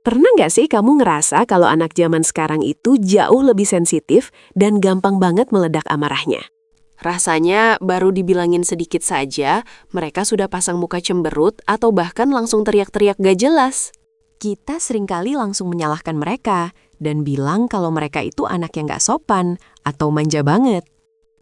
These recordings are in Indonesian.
Pernah nggak sih kamu ngerasa kalau anak zaman sekarang itu jauh lebih sensitif dan gampang banget meledak amarahnya? Rasanya baru dibilangin sedikit saja, mereka sudah pasang muka cemberut atau bahkan langsung teriak-teriak gak jelas. Kita seringkali langsung menyalahkan mereka dan bilang kalau mereka itu anak yang gak sopan atau manja banget.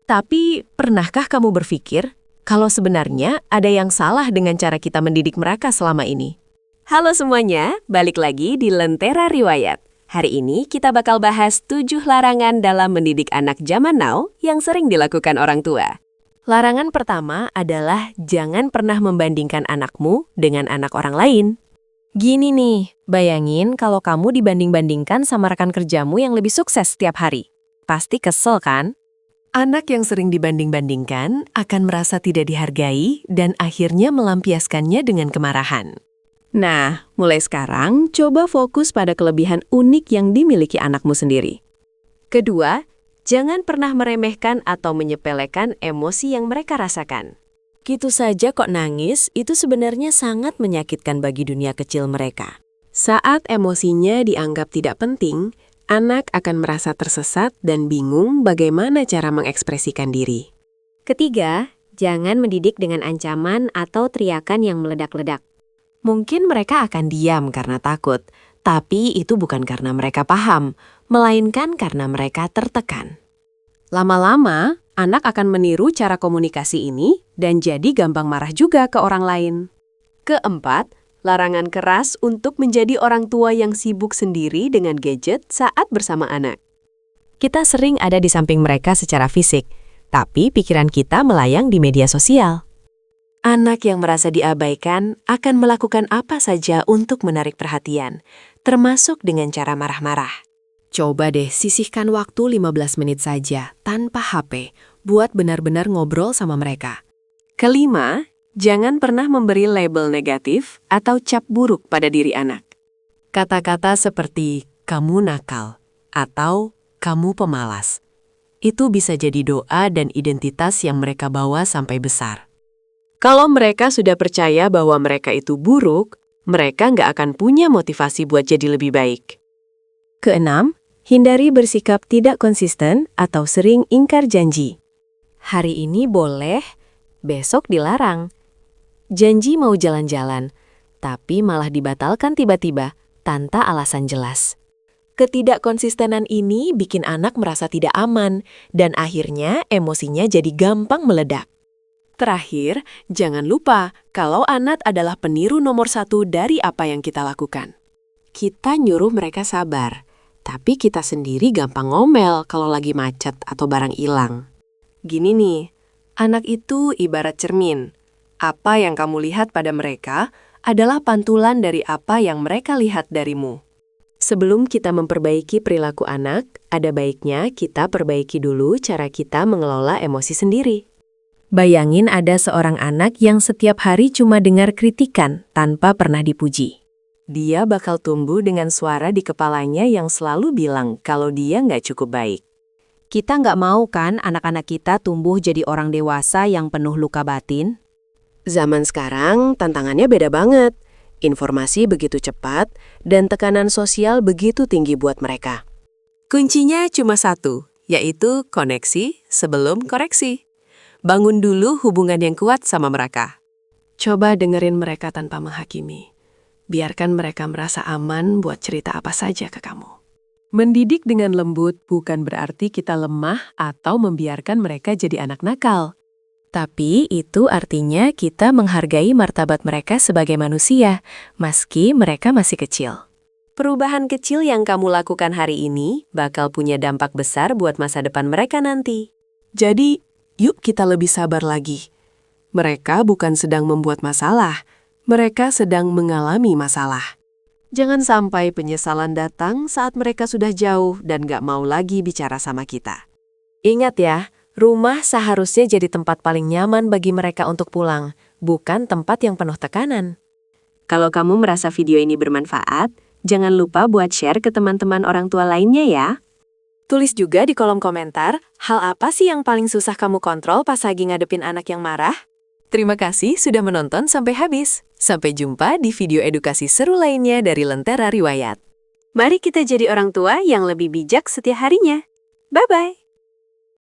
Tapi pernahkah kamu berpikir kalau sebenarnya ada yang salah dengan cara kita mendidik mereka selama ini? Halo semuanya, balik lagi di Lentera Riwayat. Hari ini kita bakal bahas 7 larangan dalam mendidik anak zaman now yang sering dilakukan orang tua. Larangan pertama adalah jangan pernah membandingkan anakmu dengan anak orang lain. Gini nih, bayangin kalau kamu dibanding-bandingkan sama rekan kerjamu yang lebih sukses setiap hari. Pasti kesel kan? Anak yang sering dibanding-bandingkan akan merasa tidak dihargai dan akhirnya melampiaskannya dengan kemarahan. Nah, mulai sekarang, coba fokus pada kelebihan unik yang dimiliki anakmu sendiri. Kedua, jangan pernah meremehkan atau menyepelekan emosi yang mereka rasakan. Gitu saja kok nangis, itu sebenarnya sangat menyakitkan bagi dunia kecil mereka. Saat emosinya dianggap tidak penting, anak akan merasa tersesat dan bingung bagaimana cara mengekspresikan diri. Ketiga, jangan mendidik dengan ancaman atau teriakan yang meledak-ledak. Mungkin mereka akan diam karena takut, tapi itu bukan karena mereka paham, melainkan karena mereka tertekan. Lama-lama, anak akan meniru cara komunikasi ini dan jadi gampang marah juga ke orang lain. Keempat, larangan keras untuk menjadi orang tua yang sibuk sendiri dengan gadget saat bersama anak. Kita sering ada di samping mereka secara fisik, tapi pikiran kita melayang di media sosial. Anak yang merasa diabaikan akan melakukan apa saja untuk menarik perhatian, termasuk dengan cara marah-marah. Coba deh sisihkan waktu 15 menit saja tanpa HP, buat benar-benar ngobrol sama mereka. Kelima, jangan pernah memberi label negatif atau cap buruk pada diri anak. Kata-kata seperti kamu nakal atau kamu pemalas. Itu bisa jadi doa dan identitas yang mereka bawa sampai besar. Kalau mereka sudah percaya bahwa mereka itu buruk, mereka nggak akan punya motivasi buat jadi lebih baik. Keenam, hindari bersikap tidak konsisten atau sering ingkar janji. Hari ini boleh, besok dilarang. Janji mau jalan-jalan, tapi malah dibatalkan tiba-tiba tanpa alasan jelas. Ketidakkonsistenan ini bikin anak merasa tidak aman dan akhirnya emosinya jadi gampang meledak. Terakhir, jangan lupa kalau anak adalah peniru nomor 1 dari apa yang kita lakukan. Kita nyuruh mereka sabar, tapi kita sendiri gampang ngomel kalau lagi macet atau barang hilang. Gini nih, anak itu ibarat cermin. Apa yang kamu lihat pada mereka adalah pantulan dari apa yang mereka lihat darimu. Sebelum kita memperbaiki perilaku anak, ada baiknya kita perbaiki dulu cara kita mengelola emosi sendiri. Bayangin ada seorang anak yang setiap hari cuma dengar kritikan tanpa pernah dipuji. Dia bakal tumbuh dengan suara di kepalanya yang selalu bilang kalau dia nggak cukup baik. Kita nggak mau kan anak-anak kita tumbuh jadi orang dewasa yang penuh luka batin? Zaman sekarang tantangannya beda banget. Informasi begitu cepat dan tekanan sosial begitu tinggi buat mereka. Kuncinya cuma satu, yaitu koneksi sebelum koreksi. Bangun dulu hubungan yang kuat sama mereka. Coba dengerin mereka tanpa menghakimi. Biarkan mereka merasa aman buat cerita apa saja ke kamu. Mendidik dengan lembut bukan berarti kita lemah atau membiarkan mereka jadi anak nakal. Tapi itu artinya kita menghargai martabat mereka sebagai manusia, meski mereka masih kecil. Perubahan kecil yang kamu lakukan hari ini bakal punya dampak besar buat masa depan mereka nanti. Jadi, yuk kita lebih sabar lagi. Mereka bukan sedang membuat masalah, mereka sedang mengalami masalah. Jangan sampai penyesalan datang saat mereka sudah jauh dan gak mau lagi bicara sama kita. Ingat ya, rumah seharusnya jadi tempat paling nyaman bagi mereka untuk pulang, bukan tempat yang penuh tekanan. Kalau kamu merasa video ini bermanfaat, jangan lupa buat share ke teman-teman orang tua lainnya ya. Tulis juga di kolom komentar, hal apa sih yang paling susah kamu kontrol pas lagi ngadepin anak yang marah? Terima kasih sudah menonton sampai habis. Sampai jumpa di video edukasi seru lainnya dari Lentera Riwayat. Mari kita jadi orang tua yang lebih bijak setiap harinya. Bye-bye!